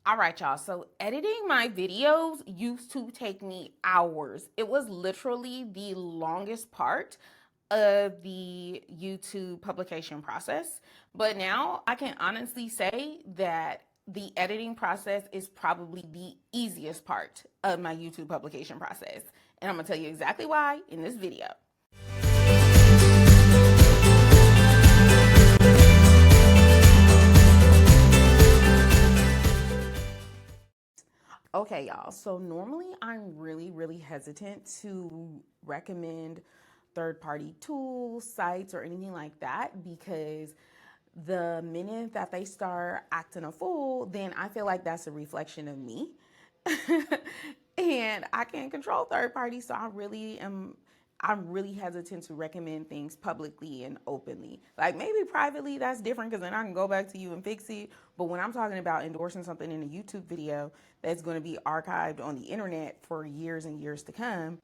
All right, y'all. So editing my videos used to take me hours. It was literally the longest part of the YouTube publication process. But now I can honestly say that the editing process is probably the easiest part of my YouTube publication process. And I'm gonna tell you exactly why in this video. Okay, y'all. So normally I'm really hesitant to recommend third-party tools, sites, or anything like that because the minute that they start acting a fool, then I feel like that's a reflection of me. And I can't control third parties, so I'm really hesitant to recommend things publicly and openly. Like maybe privately, that's different because then I can go back to you and fix it. But when I'm talking about endorsing something in a YouTube video that's going to be archived on the internet for years and years to come,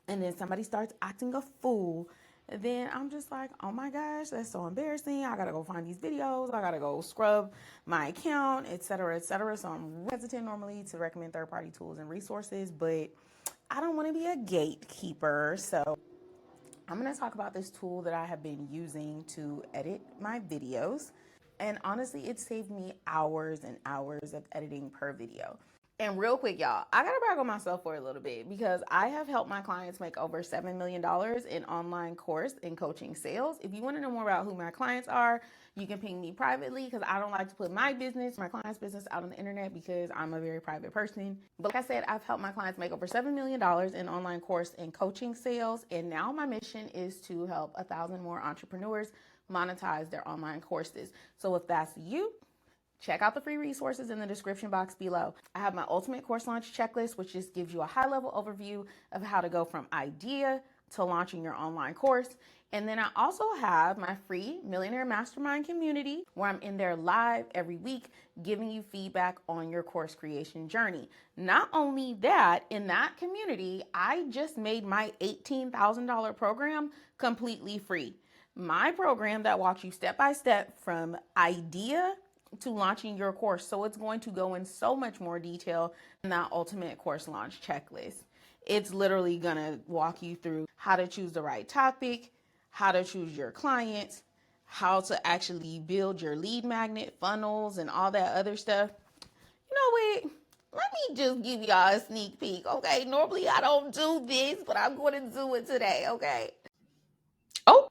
and then somebody starts acting a fool, then I'm just like, oh my gosh, that's so embarrassing. I gotta go find these videos. I gotta go scrub my account, etc., etc. So I'm hesitant normally to recommend third-party tools and resources, but I don't want to be a gatekeeper. So I'm going to talk about this tool that I have been using to edit my videos. And honestly, it saved me hours and hours of editing per video. And real quick, y'all, I got to brag on myself for a little bit because I have helped my clients make over $7 million in online course and coaching sales. If you want to know more about who my clients are, you can ping me privately because I don't like to put my business, my client's business out on the internet because I'm a very private person. But like I said, I've helped my clients make over $7 million in online course and coaching sales. And now my mission is to help 1,000 more entrepreneurs monetize their online courses. So if that's you, check out the free resources in the description box below. I have my ultimate course launch checklist, which just gives you a high-level overview of how to go from idea to launching your online course. And then I also have my free MillionHeir Mastermind community where I'm in there live every week giving you feedback on your course creation journey. Not only that, in that community, I just made my $18,000 program completely free. My program that walks you step by step from idea to launching your course. So it's going to go in so much more detail than that ultimate course launch checklist. It's literally going to walk you through how to choose the right topic, how to choose your clients, how to actually build your lead magnet funnels and all that other stuff. You know what? Let me just give y'all a sneak peek, okay? Normally I don't do this, but I'm going to do it today, okay? Oh,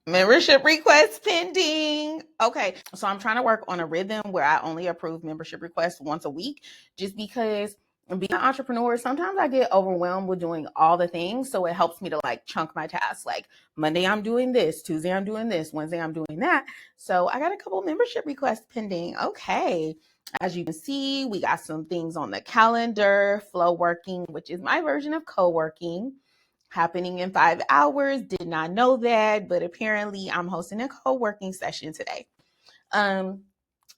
membership request pending. Okay, so I'm trying to work on a rhythm where I only approve membership requests once a week, just because being an entrepreneur, sometimes I get overwhelmed with doing all the things. So it helps me to like chunk my tasks. Like Monday, I'm doing this. Tuesday, I'm doing this. Wednesday, I'm doing that. So I got a couple membership requests pending. Okay. As you can see, we got some things on the calendar. Flow working, which is my version of co-working, happening in 5 hours. Did not know that, but apparently I'm hosting a co-working session today.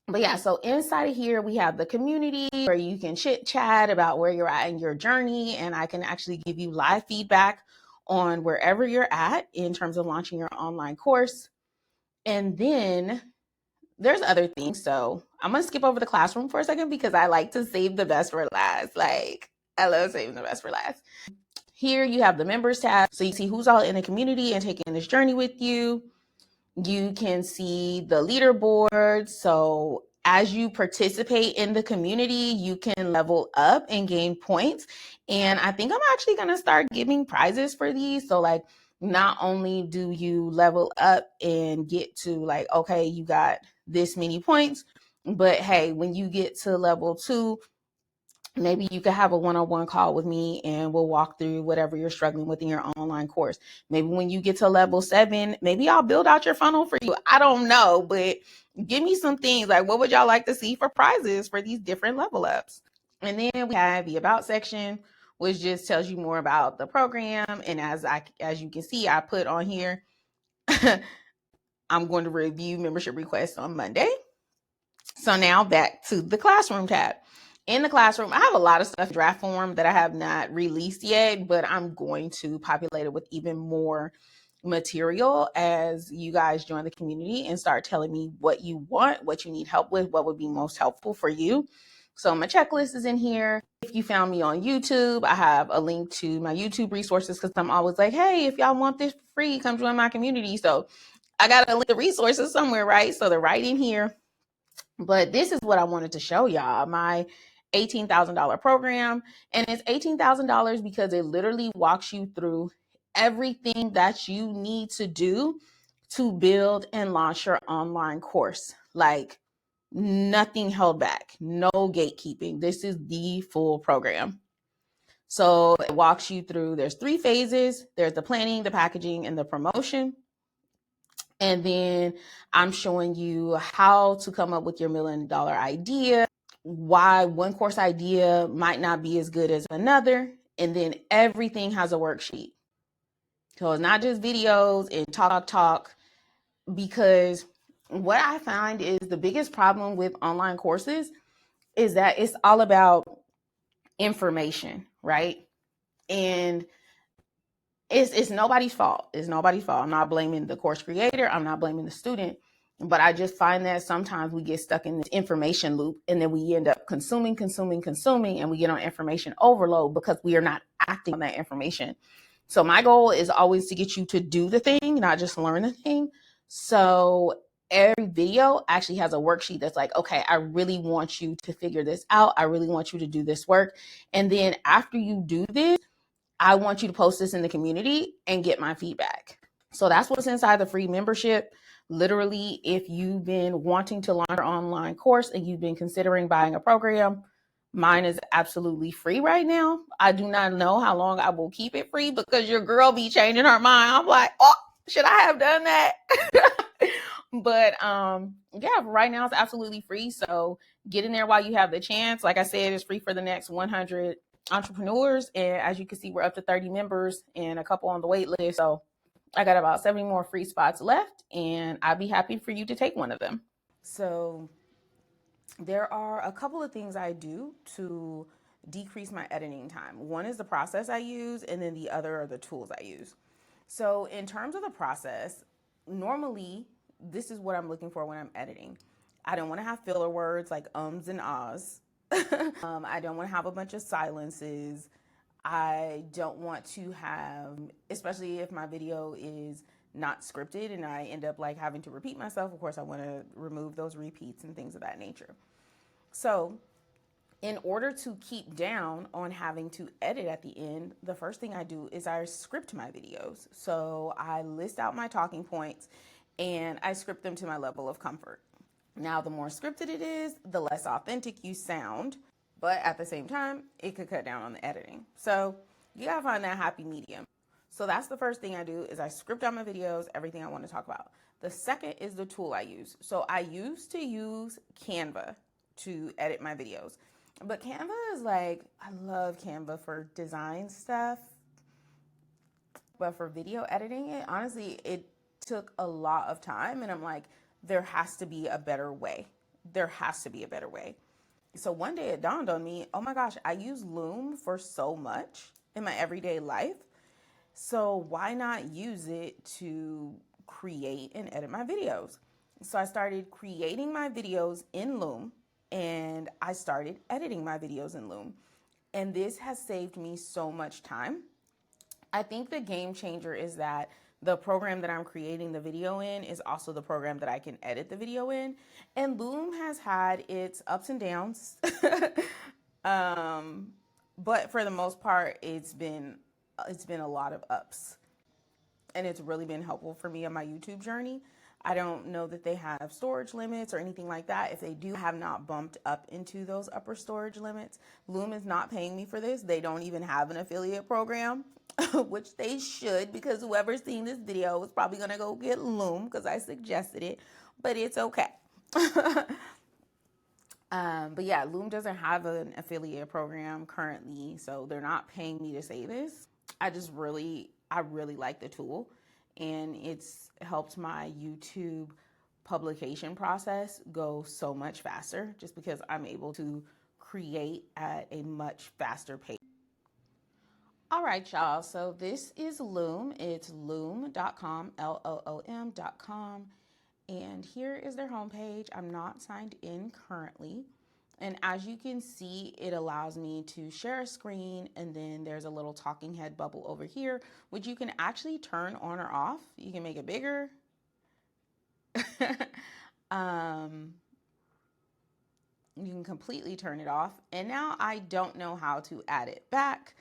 But yeah, so inside of here, we have the community where you can chit chat about where you're at in your journey. And I can actually give you live feedback on wherever you're at in terms of launching your online course. And then there's other things. So I'm going to skip over the classroom for a second because I like to save the best for last. Like I love saving the best for last. Here you have the members tab. So you see who's all in the community and taking this journey with you. You can see the leaderboard. So as you participate in the community, you can level up and gain points. And I think I'm actually going to start giving prizes for these. So like, not only do you level up and get to like, okay, you got this many points, but hey, when you get to level 2, maybe you could have a one-on-one call with me and we'll walk through whatever you're struggling with in your online course. Maybe when you get to level 7, maybe I'll build out your funnel for you. I don't know, but give me some things like what would y'all like to see for prizes for these different level ups? And then we have the about section, which just tells you more about the program. And as you can see, I put on here, I'm going to review membership requests on Monday. So now back to the classroom tab. In the classroom, I have a lot of stuff in draft form that I have not released yet, but I'm going to populate it with even more material as you guys join the community and start telling me what you want, what you need help with, what would be most helpful for you. So my checklist is in here. If you found me on YouTube, I have a link to my YouTube resources because I'm always like, hey, if y'all want this for free, come join my community. So I got to link the resources somewhere, right? So they're right in here. But this is what I wanted to show y'all, my $18,000 program. And it's $18,000 because it literally walks you through everything that you need to do to build and launch your online course. Like nothing held back, no gatekeeping. This is the full program. So it walks you through, there's 3 phases. There's the planning, the packaging, and the promotion. And then I'm showing you how to come up with your $1 million idea, why one course idea might not be as good as another. And then everything has a worksheet. So it's not just videos and talk, because what I find is the biggest problem with online courses is that it's all about information, right? And it's nobody's fault. It's nobody's fault. I'm not blaming the course creator. I'm not blaming the student. But I just find that sometimes we get stuck in this information loop and then we end up consuming, and we get on information overload because we are not acting on that information. So my goal is always to get you to do the thing, not just learn the thing. So every video actually has a worksheet that's like, okay, I really want you to figure this out. I really want you to do this work. And then after you do this, I want you to post this in the community and get my feedback. So that's what's inside the free membership. Literally, if you've been wanting to launch your online course and you've been considering buying a program, mine is absolutely free right now. I do not know how long I will keep it free because your girl be changing her mind. I'm like, oh, should I have done that? But yeah, right now it's absolutely free. So get in there while you have the chance. Like I said, it's free for the next 100 entrepreneurs. And as you can see, we're up to 30 members and a couple on the wait list. So I got about 70 more free spots left, and I'd be happy for you to take one of them. So there are a couple of things I do to decrease my editing time. One is the process I use, and then the other are the tools I use. So in terms of the process, normally this is what I'm looking for when I'm editing. I don't want to have filler words like ums and ahs. I don't want to have a bunch of silences. I don't want to have, especially if my video is not scripted and I end up like having to repeat myself. Of course, I want to remove those repeats and things of that nature. So in order to keep down on having to edit at the end, the first thing I do is I script my videos. So I list out my talking points and I script them to my level of comfort. Now, the more scripted it is, the less authentic you sound, but at the same time, it could cut down on the editing. So you gotta find that happy medium. So that's the first thing I do is I script out my videos, everything I want to talk about. The second is the tool I use. So I used to use Canva to edit my videos. But Canva is like, I love Canva for design stuff. But for video editing, it took a lot of time. And I'm like, there has to be a better way. There has to be a better way. So one day it dawned on me, oh my gosh, I use Loom for so much in my everyday life. So why not use it to create and edit my videos? So I started creating my videos in Loom and I started editing my videos in Loom. And this has saved me so much time. I think the game changer is that the program that I'm creating the video in is also the program that I can edit the video in. And Loom has had its ups and downs. But for the most part, it's been a lot of ups. And it's really been helpful for me on my YouTube journey. I don't know that they have storage limits or anything like that. If they do, I have not bumped up into those upper storage limits. Loom is not paying me for this. They don't even have an affiliate program, which they should, because whoever's seeing this video is probably going to go get Loom because I suggested it, but it's okay. But yeah, Loom doesn't have an affiliate program currently, so they're not paying me to say this. I really like the tool, and it's helped my YouTube publication process go so much faster just because I'm able to create at a much faster pace. All right, y'all. So this is Loom. It's loom.com, LOOM.com. And here is their homepage. I'm not signed in currently. And as you can see, it allows me to share a screen, and then there's a little talking head bubble over here, which you can actually turn on or off. You can make it bigger. You can completely turn it off. And now I don't know how to add it back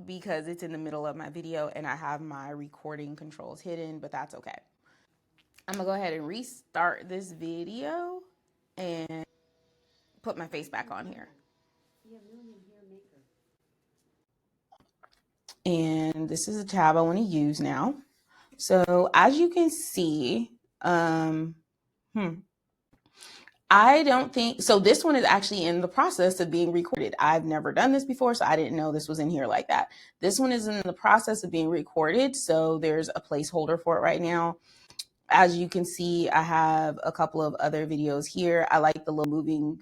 because it's in the middle of my video and I have my recording controls hidden, but that's okay. I'm gonna go ahead and restart this video and put my face back on here. And this is a tab I want to use now. So as you can see, I don't think, so this one is actually in the process of being recorded. I've never done this before, so I didn't know this was in here like that. This one is in the process of being recorded, so there's a placeholder for it right now. As you can see, I have a couple of other videos here. I like the little moving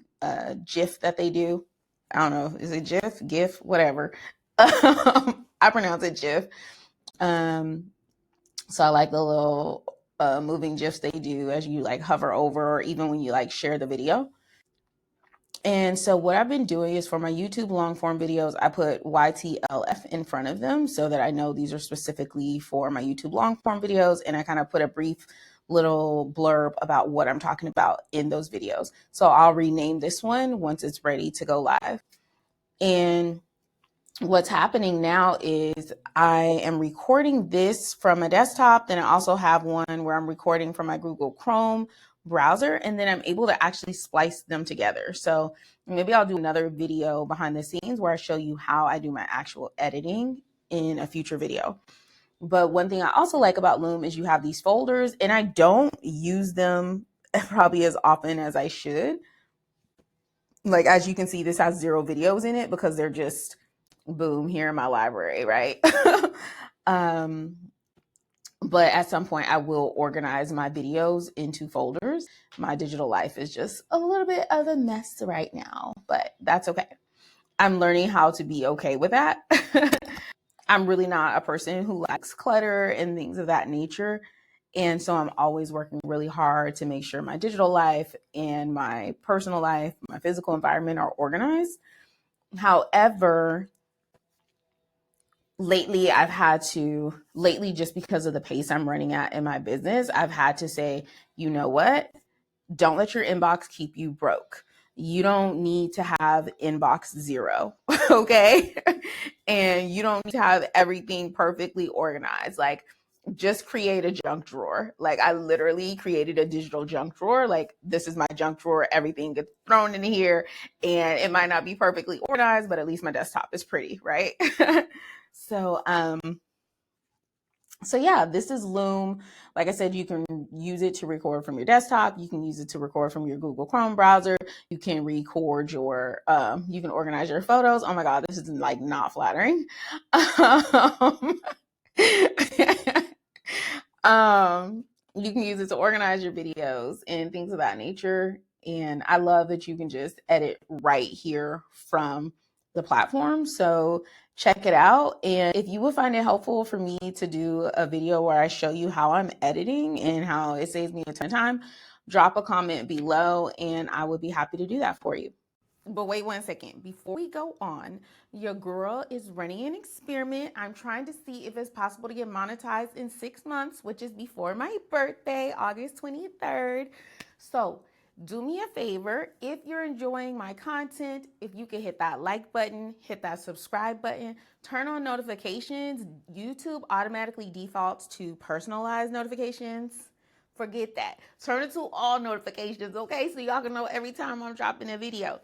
GIF that they do. I don't know, is it GIF, whatever. I pronounce it GIF. So I like the little moving GIFs they do as you like hover over, or even when you like share the video. And so what I've been doing is for my YouTube long form videos, I put YTLF in front of them so that I know these are specifically for my YouTube long form videos. And I kind of put a brief little blurb about what I'm talking about in those videos. So I'll rename this one once it's ready to go live. And what's happening now is I am recording this from a desktop. Then I also have one where I'm recording from my Google Chrome browser, and then I'm able to actually splice them together. So maybe I'll do another video behind the scenes where I show you how I do my actual editing in a future video. But one thing I also like about Loom is you have these folders, and I don't use them probably as often as I should. Like, as you can see, this has 0 videos in it because they're just boom here in my library, right? But at some point I will organize my videos into folders. My digital life is just a little bit of a mess right now, but that's okay. I'm learning how to be okay with that. I'm really not a person who likes clutter and things of that nature. And so I'm always working really hard to make sure my digital life and my personal life, my physical environment are organized. However, lately just because of the pace I'm running at in my business, I've had to say, you know what? Don't let your inbox keep you broke. You don't need to have inbox 0, okay? And you don't need to have everything perfectly organized. Like, just create a junk drawer. Like, I literally created a digital junk drawer. Like, this is my junk drawer. Everything gets thrown in here, and it might not be perfectly organized, but at least my desktop is pretty, right? So yeah, this is Loom. Like I said, you can use it to record from your desktop. You can use it to record from your Google Chrome browser. You can record your, you can organize your photos. Oh my God, this is like not flattering. You can use it to organize your videos and things of that nature. And I love that you can just edit right here from the platform. So check it out. And if you would find it helpful for me to do a video where I show you how I'm editing and how it saves me a ton of time, drop a comment below and I would be happy to do that for you. But wait 1 second. Before we go on, your girl is running an experiment. I'm trying to see if it's possible to get monetized in 6 months, which is before my birthday, August 23rd. So do me a favor. If you're enjoying my content, if you could hit that like button, hit that subscribe button, turn on notifications. YouTube automatically defaults to personalized notifications. Forget that. Turn it to all notifications, okay? So y'all can know every time I'm dropping a video.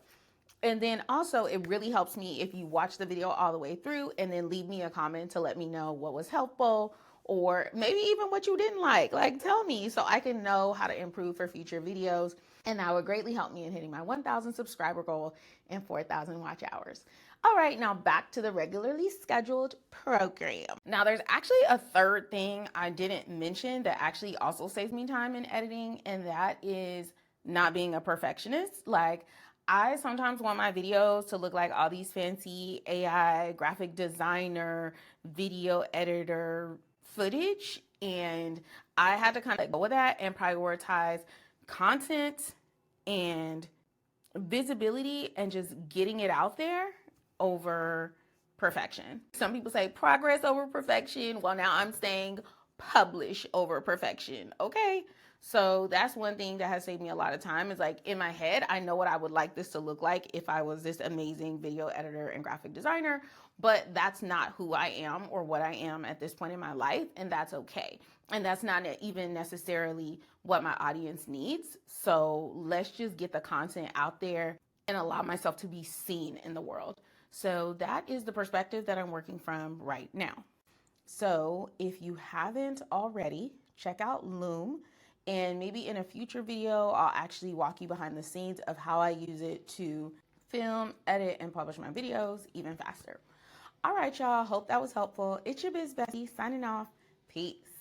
And then also, it really helps me if you watch the video all the way through and then leave me a comment to let me know what was helpful or maybe even what you didn't like. Like, tell me so I can know how to improve for future videos. And that would greatly help me in hitting my 1,000 subscriber goal and 4,000 watch hours. All right, now back to the regularly scheduled program. Now, there's actually a third thing I didn't mention that actually also saves me time in editing, and that is not being a perfectionist. Like, I sometimes want my videos to look like all these fancy AI graphic designer, video editor footage. And I had to kind of go with that and prioritize content and visibility and just getting it out there over perfection. Some people say progress over perfection. Well, now I'm saying publish over perfection. Okay. So that's one thing that has saved me a lot of time is like in my head, I know what I would like this to look like if I was this amazing video editor and graphic designer, but that's not who I am or what I am at this point in my life. And that's okay. And that's not even necessarily what my audience needs. So let's just get the content out there and allow myself to be seen in the world. So that is the perspective that I'm working from right now. So if you haven't already, check out Loom. And maybe in a future video, I'll actually walk you behind the scenes of how I use it to film, edit, and publish my videos even faster. All right, y'all. Hope that was helpful. It's your biz bestie signing off. Peace.